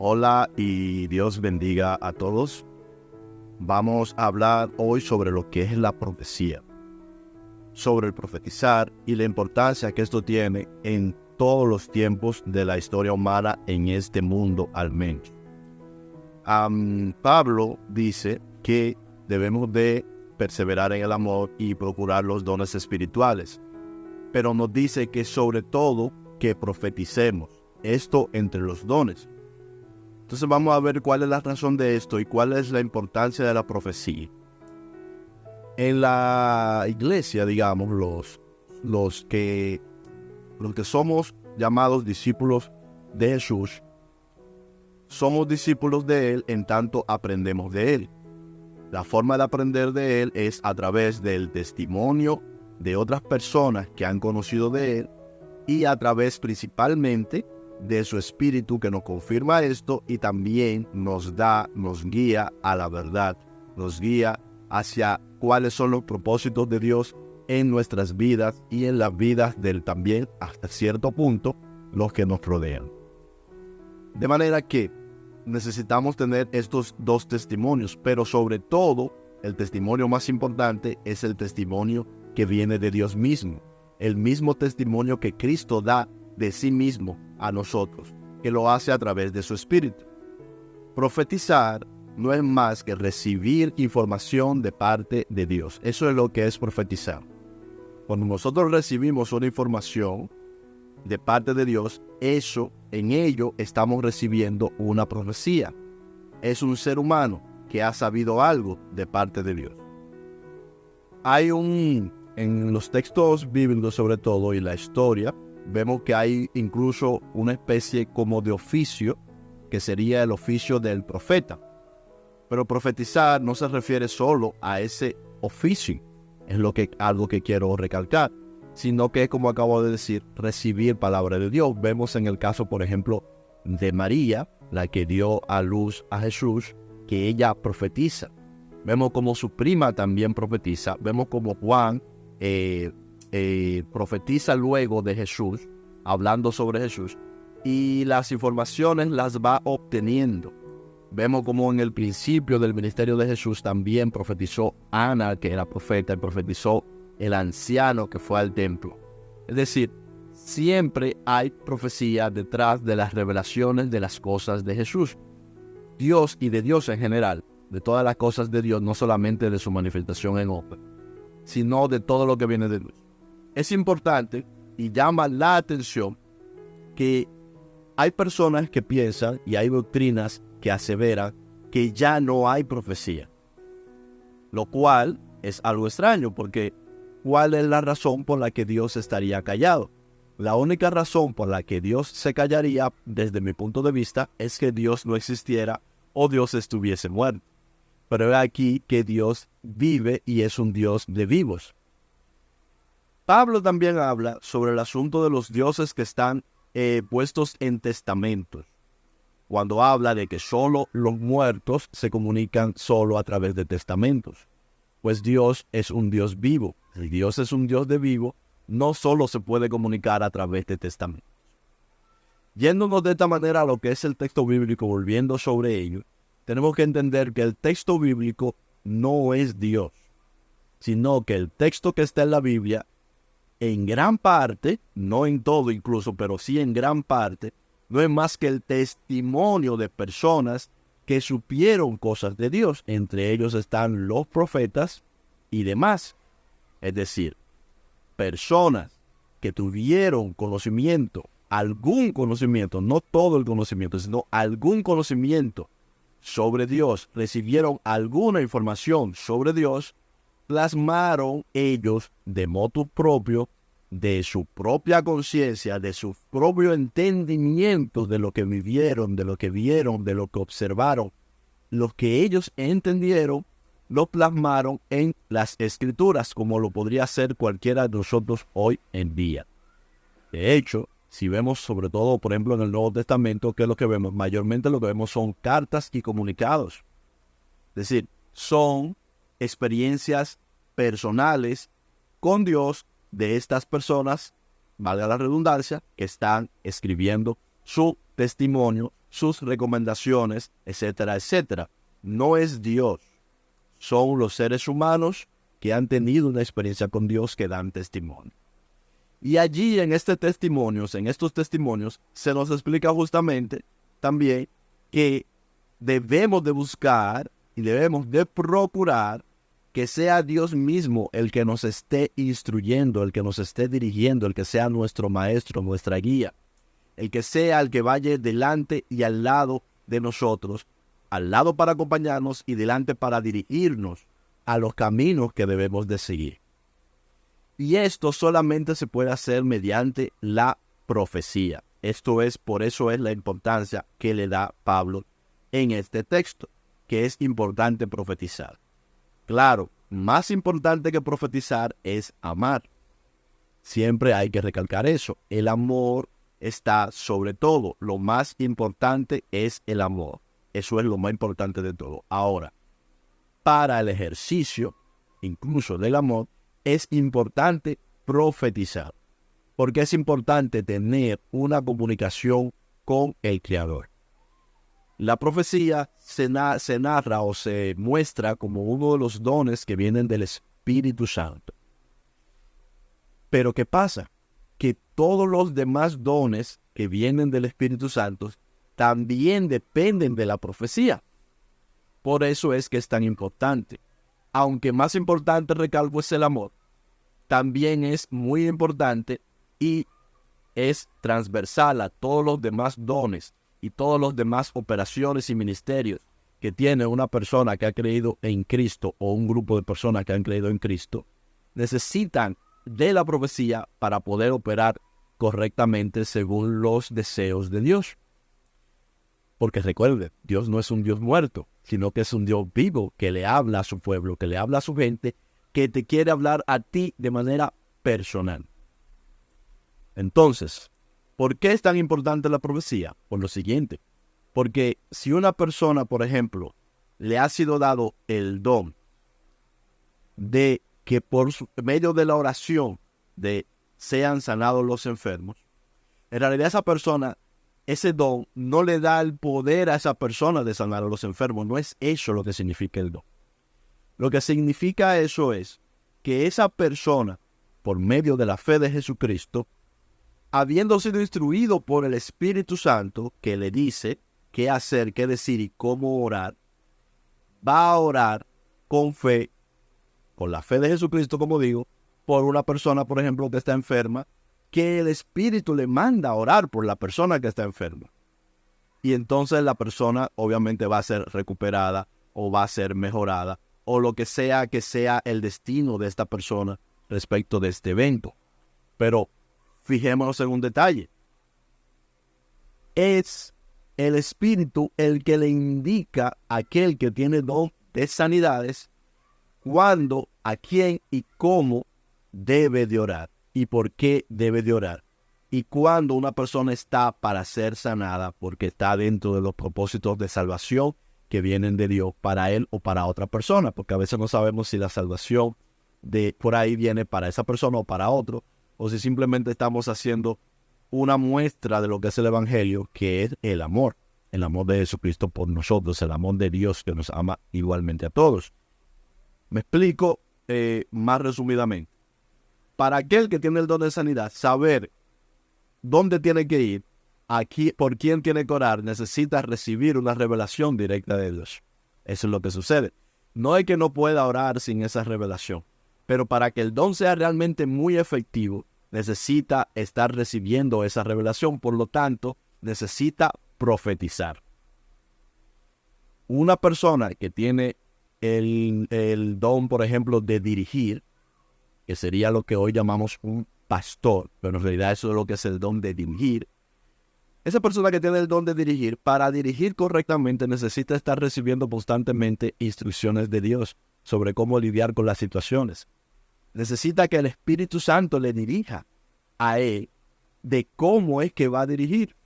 Hola y Dios bendiga a todos. Vamos a hablar hoy sobre lo que es la profecía, sobre el profetizar y la importancia que esto tiene en todos los tiempos de la historia humana en este mundo al menos. Pablo dice que debemos de perseverar en el amor y procurar los dones espirituales, pero nos dice que sobre todo que profeticemos, esto entre los dones. Entonces vamos a ver cuál es la razón de esto y cuál es la importancia de la profecía. En la iglesia, digamos, los que somos llamados discípulos de Jesús, somos discípulos de Él en tanto aprendemos de Él. La forma de aprender de Él es a través del testimonio de otras personas que han conocido de Él y a través principalmente de su espíritu que nos confirma esto y también nos guía a la verdad, nos guía hacia cuáles son los propósitos de Dios en nuestras vidas y en las vidas del también, hasta cierto punto, los que nos rodean. De manera que necesitamos tener estos dos testimonios, pero sobre todo, el testimonio más importante es el testimonio que viene de Dios mismo, el mismo testimonio que Cristo da de sí mismo a nosotros, que lo hace a través de su espíritu. Profetizar no es más que recibir información de parte de Dios. Eso es lo que es profetizar. Cuando nosotros recibimos una información de parte de Dios, en ello estamos recibiendo una profecía. Es un ser humano que ha sabido algo de parte de Dios. En los textos bíblicos sobre todo y la historia, vemos que hay incluso una especie como de oficio, que sería el oficio del profeta. Pero profetizar no se refiere solo a ese oficio, es algo que quiero recalcar, sino que, como acabo de decir, recibir palabra de Dios. Vemos en el caso, por ejemplo, de María, la que dio a luz a Jesús, que ella profetiza. Vemos como su prima también profetiza. Vemos como Juan profetiza luego de Jesús, hablando sobre Jesús, y las informaciones las va obteniendo. Vemos como en el principio del ministerio de Jesús también profetizó Ana, que era profeta, y profetizó el anciano que fue al templo. Es decir, siempre hay profecía detrás de las revelaciones de las cosas de Jesús. Dios y de Dios en general, de todas las cosas de Dios, no solamente de su manifestación en obra, sino de todo lo que viene de Dios. Es importante y llama la atención que hay personas que piensan y hay doctrinas que aseveran que ya no hay profecía, lo cual es algo extraño porque ¿cuál es la razón por la que Dios estaría callado? La única razón por la que Dios se callaría, desde mi punto de vista, es que Dios no existiera o Dios estuviese muerto. Pero es aquí que Dios vive y es un Dios de vivos. Pablo también habla sobre el asunto de los dioses que están puestos en testamentos, cuando habla de que solo los muertos se comunican solo a través de testamentos. Pues Dios es un Dios vivo. Si Dios es un Dios de vivo, no solo se puede comunicar a través de testamentos. Yéndonos de esta manera a lo que es el texto bíblico, volviendo sobre ello, tenemos que entender que el texto bíblico no es Dios, sino que el texto que está en la Biblia, en gran parte, no en todo incluso, pero sí en gran parte, no es más que el testimonio de personas que supieron cosas de Dios. Entre ellos están los profetas y demás. Es decir, personas que tuvieron conocimiento, algún conocimiento, no todo el conocimiento, sino algún conocimiento sobre Dios, recibieron alguna información sobre Dios, plasmaron ellos de motu propio, de su propia conciencia, de su propio entendimiento de lo que vivieron, de lo que vieron, de lo que observaron. Lo que ellos entendieron, lo plasmaron en las Escrituras, como lo podría hacer cualquiera de nosotros hoy en día. De hecho, si vemos sobre todo, por ejemplo, en el Nuevo Testamento, ¿qué es lo que vemos? Mayormente lo que vemos son cartas y comunicados. Es decir, son experiencias personales con Dios de estas personas, valga la redundancia, que están escribiendo su testimonio sus recomendaciones, etcétera, etcétera. No es Dios, son los seres humanos que han tenido una experiencia con Dios que dan testimonio. Y allí en estos testimonios, se nos explica justamente también que debemos de buscar y debemos de procurar que sea Dios mismo el que nos esté instruyendo, el que nos esté dirigiendo, el que sea nuestro maestro, nuestra guía, el que sea el que vaya delante y al lado de nosotros, al lado para acompañarnos y delante para dirigirnos a los caminos que debemos de seguir. Y esto solamente se puede hacer mediante la profecía. Por eso es la importancia que le da Pablo en este texto, que es importante profetizar. Claro, más importante que profetizar es amar. Siempre hay que recalcar eso. El amor está sobre todo. Lo más importante es el amor. Eso es lo más importante de todo. Ahora, para el ejercicio, incluso del amor, es importante profetizar. Porque es importante tener una comunicación con el Creador. La profecía se narra o se muestra como uno de los dones que vienen del Espíritu Santo. Pero ¿qué pasa? Que todos los demás dones que vienen del Espíritu Santo también dependen de la profecía. Por eso es que es tan importante. Aunque más importante, recalco, es el amor, también es muy importante y es transversal a todos los demás dones y todas las demás operaciones y ministerios que tiene una persona que ha creído en Cristo o un grupo de personas que han creído en Cristo, necesitan de la profecía para poder operar correctamente según los deseos de Dios. Porque recuerde, Dios no es un Dios muerto, sino que es un Dios vivo que le habla a su pueblo, que le habla a su gente, que te quiere hablar a ti de manera personal. Entonces, ¿por qué es tan importante la profecía? Por lo siguiente, porque si una persona, por ejemplo, le ha sido dado el don de que por medio de la oración sean sanados los enfermos, en realidad esa persona, ese don no le da el poder a esa persona de sanar a los enfermos. No es eso lo que significa el don. Lo que significa eso es que esa persona, por medio de la fe de Jesucristo, habiendo sido instruido por el Espíritu Santo, que le dice qué hacer, qué decir y cómo orar, va a orar con fe, con la fe de Jesucristo, como digo, por una persona, por ejemplo, que está enferma, que el Espíritu le manda a orar por la persona que está enferma. Y entonces la persona obviamente va a ser recuperada o va a ser mejorada o lo que sea el destino de esta persona respecto de este evento. Pero fijémonos en un detalle. Es el Espíritu el que le indica a aquel que tiene don de sanidades cuándo, a quién y cómo debe de orar y por qué debe de orar. Y cuando una persona está para ser sanada porque está dentro de los propósitos de salvación que vienen de Dios para él o para otra persona, porque a veces no sabemos si la salvación de por ahí viene para esa persona o para otro, o si simplemente estamos haciendo una muestra de lo que es el Evangelio, que es el amor de Jesucristo por nosotros, el amor de Dios que nos ama igualmente a todos. Me explico más resumidamente. Para aquel que tiene el don de sanidad, saber dónde tiene que ir, por quién tiene que orar, necesita recibir una revelación directa de Dios. Eso es lo que sucede. No es que no pueda orar sin esa revelación, pero para que el don sea realmente muy efectivo, necesita estar recibiendo esa revelación, por lo tanto, necesita profetizar. Una persona que tiene el don, por ejemplo, de dirigir, que sería lo que hoy llamamos un pastor, pero en realidad eso es lo que es el don de dirigir. Esa persona que tiene el don de dirigir, para dirigir correctamente necesita estar recibiendo constantemente instrucciones de Dios sobre cómo lidiar con las situaciones. Necesita que el Espíritu Santo le dirija a él de cómo es que va a dirigir.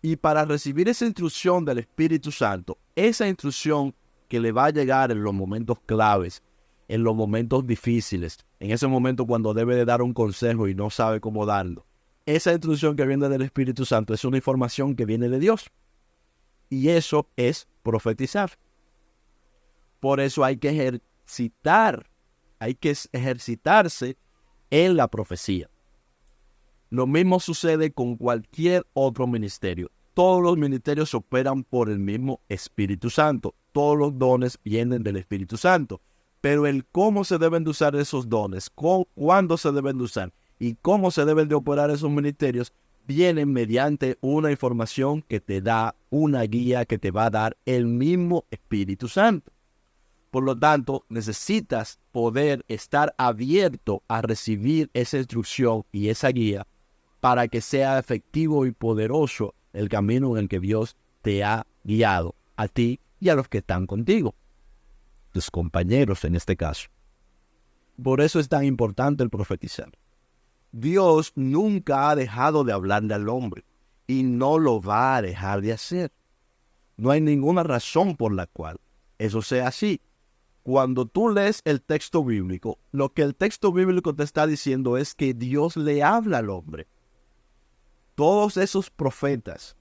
Y para recibir esa instrucción del Espíritu Santo, esa instrucción que le va a llegar en los momentos claves, en los momentos difíciles, en ese momento cuando debe de dar un consejo y no sabe cómo darlo, esa instrucción que viene del Espíritu Santo es una información que viene de Dios. Y eso es profetizar. Por eso hay que ejercitarse en la profecía. Lo mismo sucede con cualquier otro ministerio. Todos los ministerios operan por el mismo Espíritu Santo. Todos los dones vienen del Espíritu Santo. Pero el cómo se deben de usar esos dones, cuándo se deben de usar y cómo se deben de operar esos ministerios, vienen mediante una información que te da una guía que te va a dar el mismo Espíritu Santo. Por lo tanto, necesitas poder estar abierto a recibir esa instrucción y esa guía para que sea efectivo y poderoso el camino en el que Dios te ha guiado a ti y a los que están contigo, tus compañeros en este caso. Por eso es tan importante el profetizar. Dios nunca ha dejado de hablarle al hombre y no lo va a dejar de hacer. No hay ninguna razón por la cual eso sea así. Cuando tú lees el texto bíblico, lo que el texto bíblico te está diciendo es que Dios le habla al hombre. Todos esos profetas,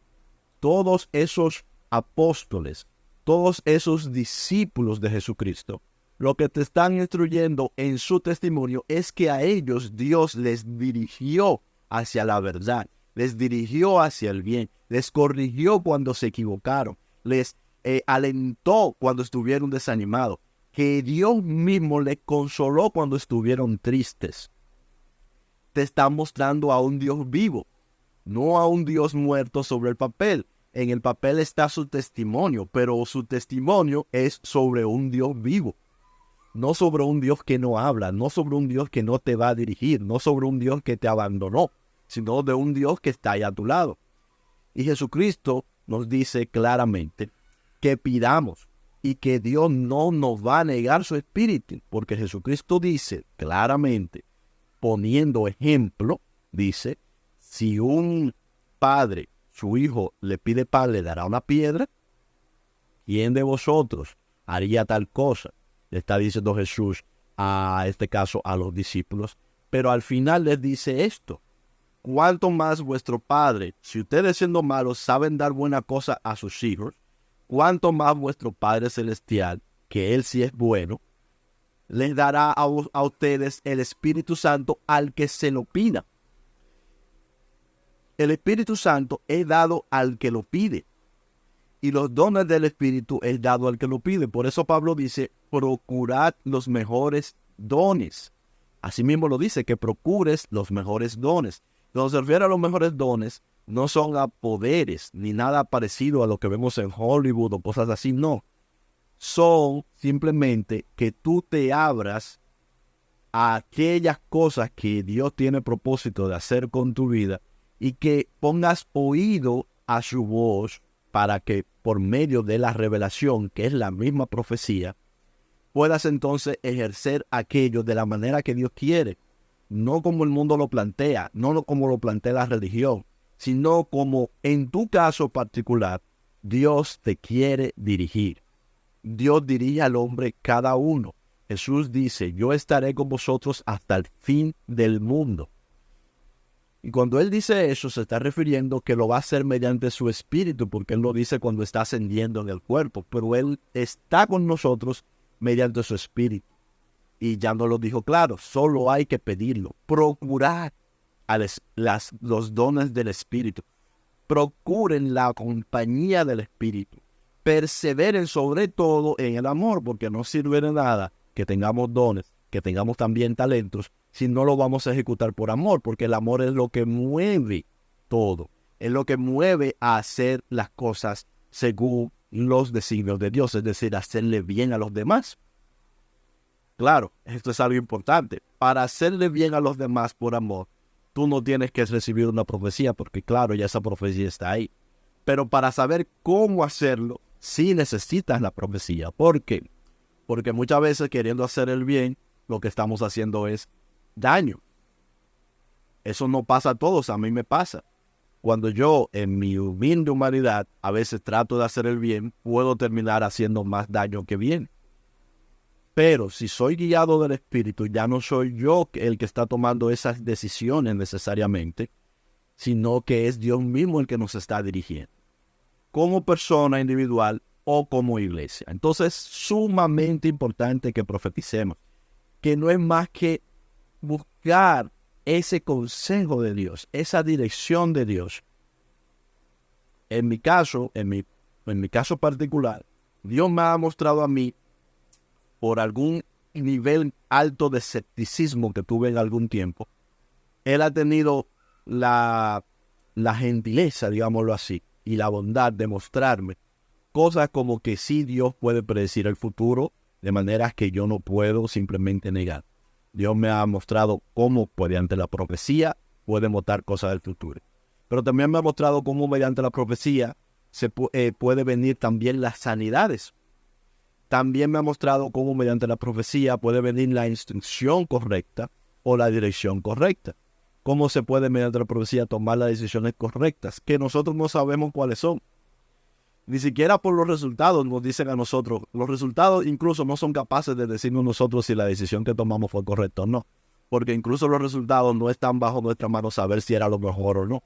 todos esos apóstoles, todos esos discípulos de Jesucristo, lo que te están instruyendo en su testimonio es que a ellos Dios les dirigió hacia la verdad, les dirigió hacia el bien, les corrigió cuando se equivocaron, les alentó cuando estuvieron desanimados, que Dios mismo les consoló cuando estuvieron tristes. Te está mostrando a un Dios vivo, no a un Dios muerto sobre el papel. En el papel está su testimonio, pero su testimonio es sobre un Dios vivo. No sobre un Dios que no habla, no sobre un Dios que no te va a dirigir, no sobre un Dios que te abandonó, sino de un Dios que está ahí a tu lado. Y Jesucristo nos dice claramente que pidamos y que Dios no nos va a negar su espíritu, porque Jesucristo dice claramente, poniendo ejemplo, dice, si un padre, su hijo le pide pan, le dará una piedra. ¿Quién de vosotros haría tal cosa? Le está diciendo Jesús a este caso a los discípulos. Pero al final les dice esto: ¿cuánto más vuestro Padre, si ustedes siendo malos saben dar buena cosa a sus hijos, cuánto más vuestro Padre Celestial, que Él sí es bueno, les dará a ustedes el Espíritu Santo al que se lo pida? El Espíritu Santo es dado al que lo pide. Y los dones del Espíritu es dado al que lo pide. Por eso Pablo dice, procurad los mejores dones. Asimismo lo dice, que procures los mejores dones. Cuando se refiere a los mejores dones, no son a poderes, ni nada parecido a lo que vemos en Hollywood o cosas así, no. Son simplemente que tú te abras a aquellas cosas que Dios tiene propósito de hacer con tu vida y que pongas oído a su voz, para que por medio de la revelación, que es la misma profecía, puedas entonces ejercer aquello de la manera que Dios quiere, no como el mundo lo plantea, no como lo plantea la religión, sino como en tu caso particular, Dios te quiere dirigir. Dios dirige al hombre cada uno. Jesús dice, yo estaré con vosotros hasta el fin del mundo. Y cuando Él dice eso, se está refiriendo que lo va a hacer mediante su espíritu, porque Él lo dice cuando está ascendiendo en el cuerpo, pero Él está con nosotros mediante su espíritu. Y ya nos lo dijo claro, solo hay que pedirlo. Procurar los dones del espíritu. Procuren la compañía del espíritu. Perseveren sobre todo en el amor, porque no sirve de nada que tengamos dones, que tengamos también talentos, si no lo vamos a ejecutar por amor, porque el amor es lo que mueve todo, es lo que mueve a hacer las cosas según los designios de Dios, es decir, hacerle bien a los demás. Claro, esto es algo importante. Para hacerle bien a los demás por amor, tú no tienes que recibir una profecía, porque claro, ya esa profecía está ahí. Pero para saber cómo hacerlo, sí necesitas la profecía. ¿Por qué? Porque muchas veces queriendo hacer el bien, lo que estamos haciendo es daño. Eso no pasa a todos, a mí me pasa. Cuando yo, en mi humilde humanidad, a veces trato de hacer el bien, puedo terminar haciendo más daño que bien. Pero si soy guiado del Espíritu, ya no soy yo el que está tomando esas decisiones necesariamente, sino que es Dios mismo el que nos está dirigiendo. como persona individual o como iglesia. Entonces es sumamente importante que profeticemos, que no es más que buscar ese consejo de Dios, esa dirección de Dios. En mi caso, en mi caso particular, Dios me ha mostrado a mí, por algún nivel alto de escepticismo que tuve en algún tiempo, Él ha tenido la gentileza, digámoslo así, y la bondad de mostrarme cosas como que sí Dios puede predecir el futuro de maneras que yo no puedo simplemente negar. Dios me ha mostrado cómo mediante la profecía puede mostrar cosas del futuro. Pero también me ha mostrado cómo mediante la profecía puede venir también las sanidades. También me ha mostrado cómo mediante la profecía puede venir la instrucción correcta o la dirección correcta. Cómo se puede mediante la profecía tomar las decisiones correctas, que nosotros no sabemos cuáles son. Ni siquiera por los resultados nos dicen a nosotros. Los resultados incluso no son capaces de decirnos nosotros si la decisión que tomamos fue correcta o no. Porque incluso los resultados no están bajo nuestra mano saber si era lo mejor o no.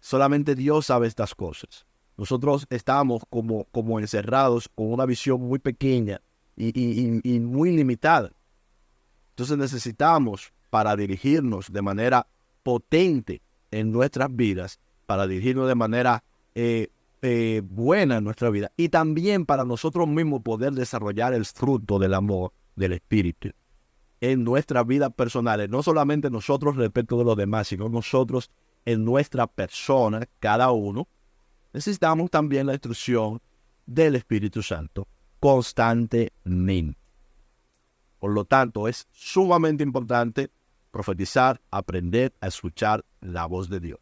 Solamente Dios sabe estas cosas. Nosotros estamos como encerrados con una visión muy pequeña y muy limitada. Entonces necesitamos, para dirigirnos de manera potente en nuestras vidas, para dirigirnos de manera buena en nuestra vida, y también para nosotros mismos poder desarrollar el fruto del amor del Espíritu en nuestras vidas personales, no solamente nosotros respecto de los demás, sino nosotros en nuestra persona, cada uno, necesitamos también la instrucción del Espíritu Santo constantemente. Por lo tanto, es sumamente importante profetizar, aprender a escuchar la voz de Dios.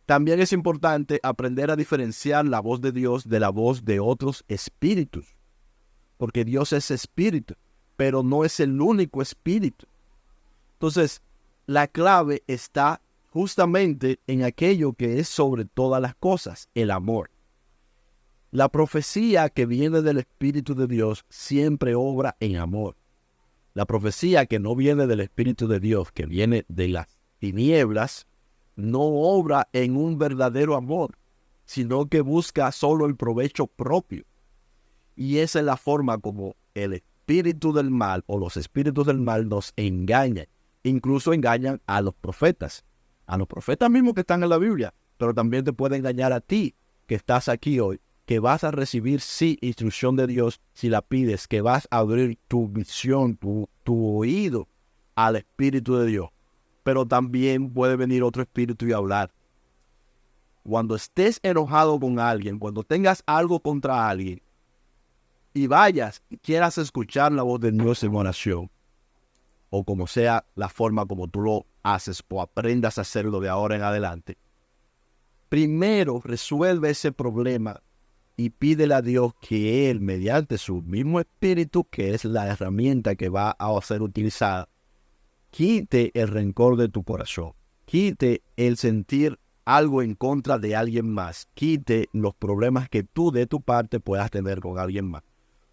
También es importante aprender a diferenciar la voz de Dios de la voz de otros espíritus, porque Dios es espíritu, pero no es el único espíritu. Entonces, la clave está justamente en aquello que es sobre todas las cosas, el amor. La profecía que viene del Espíritu de Dios siempre obra en amor. La profecía que no viene del Espíritu de Dios, que viene de las tinieblas, no obra en un verdadero amor, sino que busca solo el provecho propio. Y esa es la forma como el espíritu del mal o los espíritus del mal nos engañan. Incluso engañan a los profetas mismos que están en la Biblia, pero también te puede engañar a ti que estás aquí hoy, que vas a recibir sí instrucción de Dios si la pides, que vas a abrir tu visión, tu oído al Espíritu de Dios. Pero también puede venir otro espíritu y hablar. Cuando estés enojado con alguien, cuando tengas algo contra alguien, y vayas y quieras escuchar la voz de Dios en oración, o como sea la forma como tú lo haces o aprendas a hacerlo de ahora en adelante, primero resuelve ese problema y pídele a Dios que Él, mediante su mismo espíritu, que es la herramienta que va a ser utilizada, quite el rencor de tu corazón, quite el sentir algo en contra de alguien más, quite los problemas que tú de tu parte puedas tener con alguien más.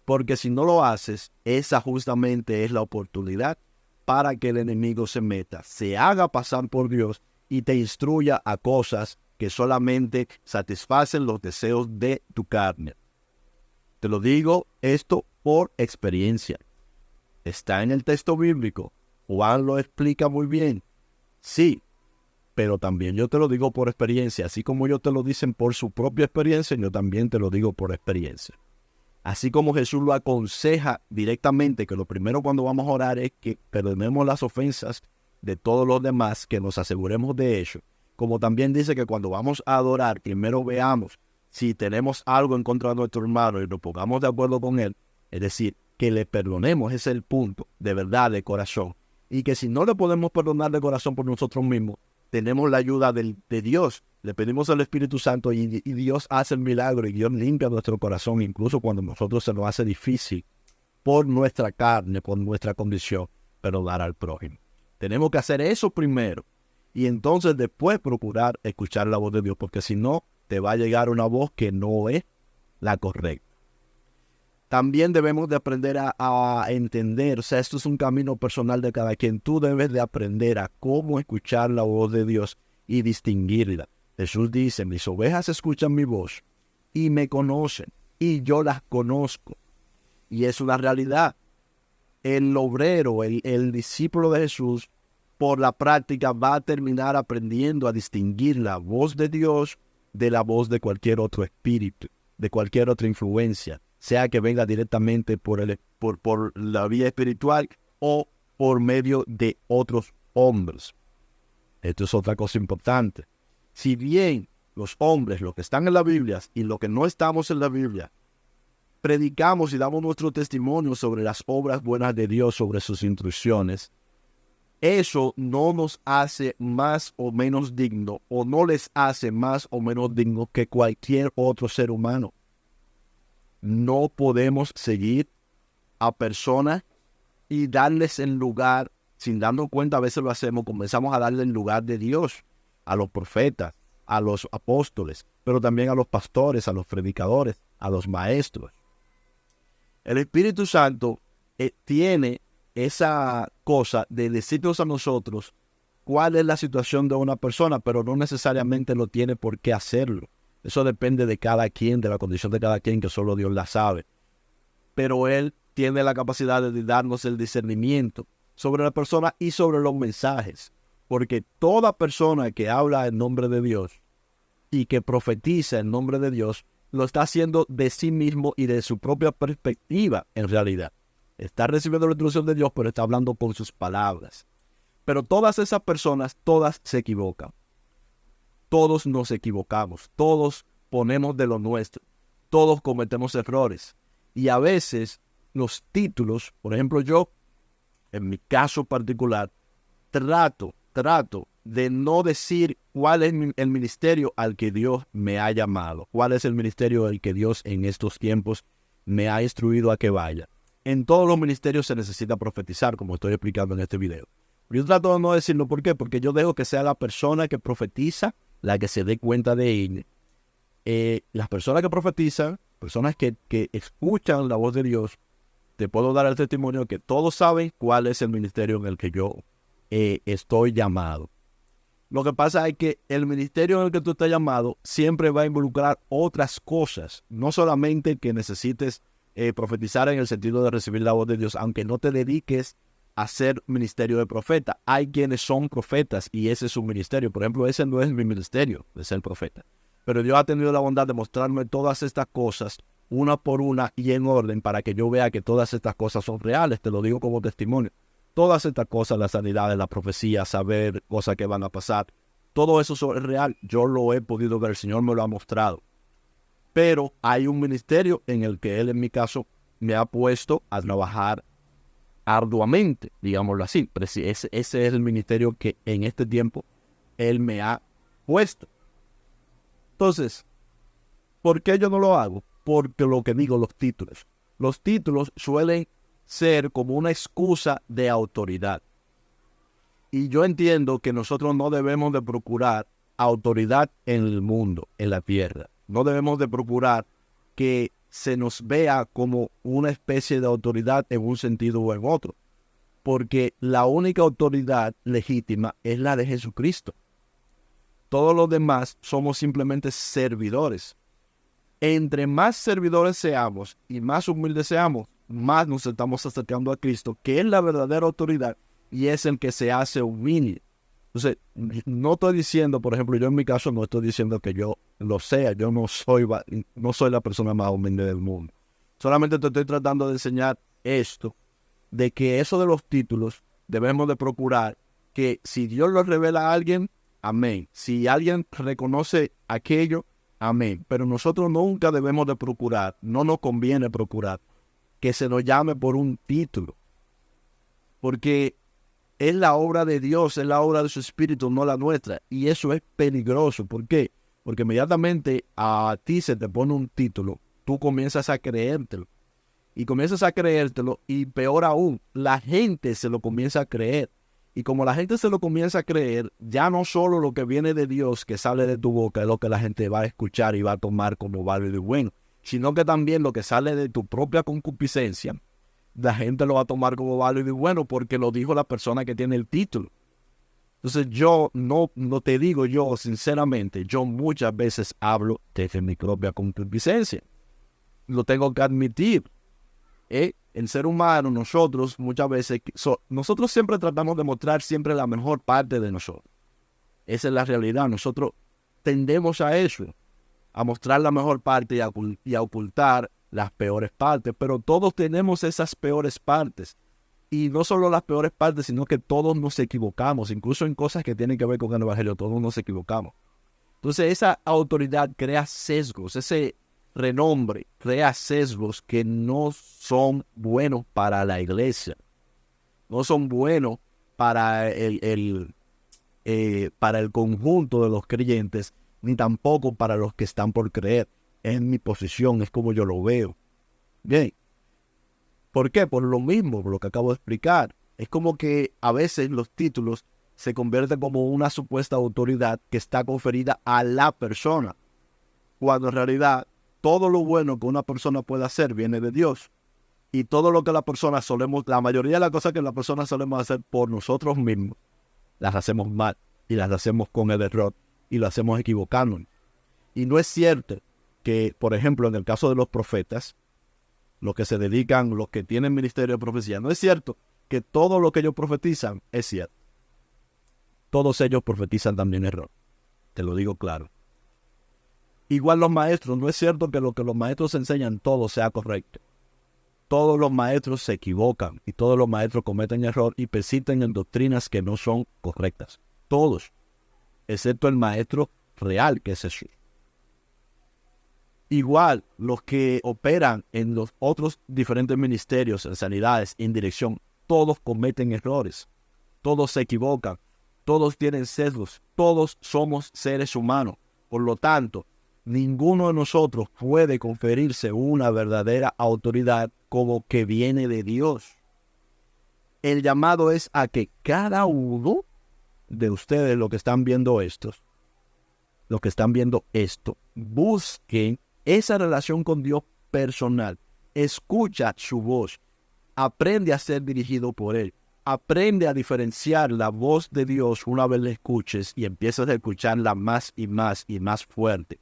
Porque si no lo haces, esa justamente es la oportunidad para que el enemigo se meta, se haga pasar por Dios y te instruya a cosas que solamente satisfacen los deseos de tu carne. Te lo digo esto por experiencia. Está en el texto bíblico. Juan lo explica muy bien. Sí, pero también yo te lo digo por experiencia. Así como ellos te lo dicen por su propia experiencia, yo también te lo digo por experiencia. Así como Jesús lo aconseja directamente, que lo primero cuando vamos a orar es que perdonemos las ofensas de todos los demás, que nos aseguremos de ello. Como también dice que cuando vamos a adorar, primero veamos si tenemos algo en contra de nuestro hermano y nos pongamos de acuerdo con él. Es decir, que le perdonemos, ese es el punto, de verdad, de corazón. Y que si no le podemos perdonar de corazón por nosotros mismos, tenemos la ayuda de Dios. Le pedimos al Espíritu Santo y Dios hace el milagro y Dios limpia nuestro corazón, incluso cuando a nosotros se nos hace difícil por nuestra carne, por nuestra condición, perdonar al prójimo. Tenemos que hacer eso primero y entonces después procurar escuchar la voz de Dios, porque si no, te va a llegar una voz que no es la correcta. También debemos de aprender a entender, o sea, esto es un camino personal de cada quien. Tú debes de aprender a cómo escuchar la voz de Dios y distinguirla. Jesús dice, mis ovejas escuchan mi voz y me conocen y yo las conozco. Y es una realidad. El obrero, el discípulo de Jesús, por la práctica va a terminar aprendiendo a distinguir la voz de Dios de la voz de cualquier otro espíritu, de cualquier otra influencia, sea que venga directamente por la vía espiritual o por medio de otros hombres. Esto es otra cosa importante. Si bien los hombres, los que están en la Biblia y los que no estamos en la Biblia, predicamos y damos nuestro testimonio sobre las obras buenas de Dios, sobre sus instrucciones, eso no nos hace más o menos digno, o no les hace más o menos digno que cualquier otro ser humano. No podemos seguir a personas y darles el lugar, sin darnos cuenta, a veces lo hacemos, comenzamos a darle el lugar de Dios a los profetas, a los apóstoles, pero también a los pastores, a los predicadores, a los maestros. El Espíritu Santo tiene esa cosa de decirnos a nosotros cuál es la situación de una persona, pero no necesariamente lo tiene por qué hacerlo. Eso depende de cada quien, de la condición de cada quien, que solo Dios la sabe. Pero Él tiene la capacidad de darnos el discernimiento sobre la persona y sobre los mensajes. Porque toda persona que habla en nombre de Dios y que profetiza en nombre de Dios, lo está haciendo de sí mismo y de su propia perspectiva en realidad. Está recibiendo la instrucción de Dios, pero está hablando con sus palabras. Pero todas esas personas, todas se equivocan. Todos nos equivocamos. Todos ponemos de lo nuestro. Todos cometemos errores. Y a veces los títulos, por ejemplo yo, en mi caso particular, trato de no decir cuál es el ministerio al que Dios me ha llamado, cuál es el ministerio al que Dios en estos tiempos me ha instruido a que vaya. En todos los ministerios se necesita profetizar, como estoy explicando en este video. Yo trato de no decirlo, ¿por qué? Porque yo dejo que sea la persona que profetiza la que se dé cuenta de ello. Las personas que profetizan, personas que escuchan la voz de Dios, te puedo dar el testimonio que todos saben cuál es el ministerio en el que yo estoy llamado. Lo que pasa es que el ministerio en el que tú estás llamado siempre va a involucrar otras cosas, no solamente que necesites profetizar en el sentido de recibir la voz de Dios, aunque no te dediques a ser ministerio de profeta. Hay quienes son profetas y ese es su ministerio. Por ejemplo, ese no es mi ministerio de ser profeta. Pero Dios ha tenido la bondad de mostrarme todas estas cosas una por una y en orden para que yo vea que todas estas cosas son reales. Te lo digo como testimonio. Todas estas cosas, la sanidad, la profecía, saber cosas que van a pasar, todo eso es real. Yo lo he podido ver, el Señor me lo ha mostrado. Pero hay un ministerio en el que Él, en mi caso, me ha puesto a trabajar arduamente, digámoslo así. Pero sí, ese es el ministerio que en este tiempo Él me ha puesto. Entonces, ¿por qué yo no lo hago? Porque lo que digo, los títulos. Los títulos suelen ser como una excusa de autoridad. Y yo entiendo que nosotros no debemos de procurar autoridad en el mundo, en la tierra. No debemos de procurar que se nos vea como una especie de autoridad en un sentido o en otro. Porque la única autoridad legítima es la de Jesucristo. Todos los demás somos simplemente servidores. Entre más servidores seamos y más humildes seamos, más nos estamos acercando a Cristo, que es la verdadera autoridad y es el que se hace humilde. Entonces, no estoy diciendo, por ejemplo, yo en mi caso no estoy diciendo que yo lo sea, yo no soy la persona más humilde del mundo. Solamente te estoy tratando de enseñar esto, de que eso de los títulos debemos de procurar que si Dios lo revela a alguien, amén. Si alguien reconoce aquello, amén. Pero nosotros nunca debemos de procurar, no nos conviene procurar que se nos llame por un título. Porque es la obra de Dios, es la obra de su Espíritu, no la nuestra. Y eso es peligroso. ¿Por qué? Porque inmediatamente a ti se te pone un título, tú comienzas a creértelo. Y comienzas a creértelo y peor aún, la gente se lo comienza a creer. Y como la gente se lo comienza a creer, ya no solo lo que viene de Dios que sale de tu boca es lo que la gente va a escuchar y va a tomar como válido y bueno, sino que también lo que sale de tu propia concupiscencia, la gente lo va a tomar como válido y bueno porque lo dijo la persona que tiene el título. Entonces no te digo yo, sinceramente, yo muchas veces hablo desde mi propia concupiscencia. Lo tengo que admitir. El ser humano, nosotros muchas veces, nosotros siempre tratamos de mostrar siempre la mejor parte de nosotros. Esa es la realidad. Nosotros tendemos a eso, a mostrar la mejor parte y a ocultar las peores partes. Pero todos tenemos esas peores partes. Y no solo las peores partes, sino que todos nos equivocamos. Incluso en cosas que tienen que ver con el Evangelio, todos nos equivocamos. Entonces esa autoridad crea sesgos, ese renombre crea sesgos que no son buenos para la iglesia. No son buenos para para el conjunto de los creyentes, ni tampoco para los que están por creer. Es mi posición, es como yo lo veo. Bien. ¿Por qué? Por lo mismo, por lo que acabo de explicar. Es como que a veces los títulos se convierten como una supuesta autoridad que está conferida a la persona, cuando en realidad todo lo bueno que una persona puede hacer viene de Dios. Y todo lo que la mayoría de las cosas que la persona solemos hacer por nosotros mismos, las hacemos mal y las hacemos con el error y lo hacemos equivocándonos. Y no es cierto que, por ejemplo, en el caso de los profetas, los que se dedican, los que tienen ministerio de profecía, no es cierto que todo lo que ellos profetizan es cierto. Todos ellos profetizan también error. Te lo digo claro. Igual los maestros, no es cierto que lo que los maestros enseñan todo sea correcto. Todos los maestros se equivocan y todos los maestros cometen error y persisten en doctrinas que no son correctas. Todos, excepto el maestro real, que es Jesús. Igual, los que operan en los otros diferentes ministerios, en sanidades, en dirección, todos cometen errores, todos se equivocan, todos tienen sesgos, todos somos seres humanos. Por lo tanto, ninguno de nosotros puede conferirse una verdadera autoridad como que viene de Dios. El llamado es a que cada uno de ustedes, los que están viendo esto, busquen esa relación con Dios personal. Escucha su voz. Aprende a ser dirigido por Él. Aprende a diferenciar la voz de Dios una vez la escuches y empiezas a escucharla más y más y más fuerte.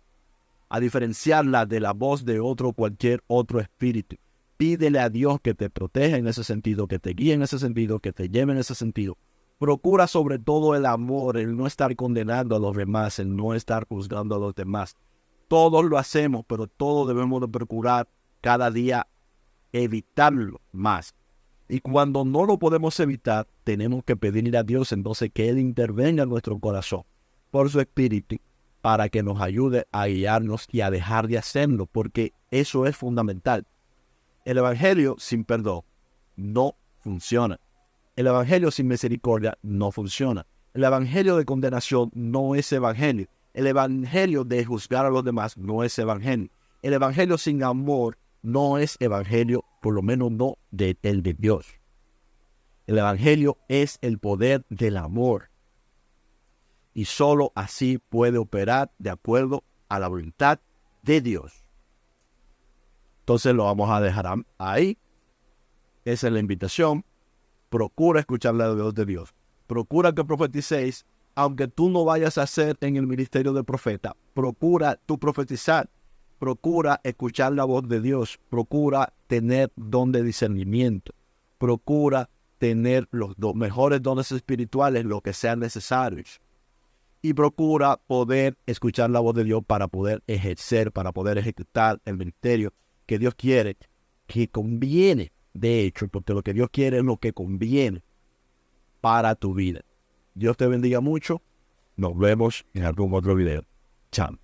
A diferenciarla de la voz de cualquier otro espíritu. Pídele a Dios que te proteja en ese sentido, que te guíe en ese sentido, que te lleve en ese sentido. Procura sobre todo el amor, el no estar condenando a los demás, el no estar juzgando a los demás. Todos lo hacemos, pero todos debemos de procurar cada día evitarlo más. Y cuando no lo podemos evitar, tenemos que pedirle a Dios entonces que Él intervenga en nuestro corazón por su Espíritu para que nos ayude a guiarnos y a dejar de hacerlo, porque eso es fundamental. El Evangelio sin perdón no funciona. El Evangelio sin misericordia no funciona. El Evangelio de condenación no es Evangelio. El Evangelio de juzgar a los demás no es Evangelio. El Evangelio sin amor no es Evangelio, por lo menos no el de Dios. El Evangelio es el poder del amor. Y solo así puede operar de acuerdo a la voluntad de Dios. Entonces lo vamos a dejar ahí. Esa es la invitación. Procura escuchar la voz de Dios. Procura que profeticéis. Aunque tú no vayas a ser en el ministerio de profeta, procura tú profetizar, procura escuchar la voz de Dios, procura tener don de discernimiento, procura tener los mejores dones espirituales, lo que sean necesarios, y procura poder escuchar la voz de Dios para poder ejercer, para poder ejecutar el ministerio que Dios quiere, que conviene, de hecho, porque lo que Dios quiere es lo que conviene para tu vida. Dios te bendiga mucho. Nos vemos en algún otro video. Chao.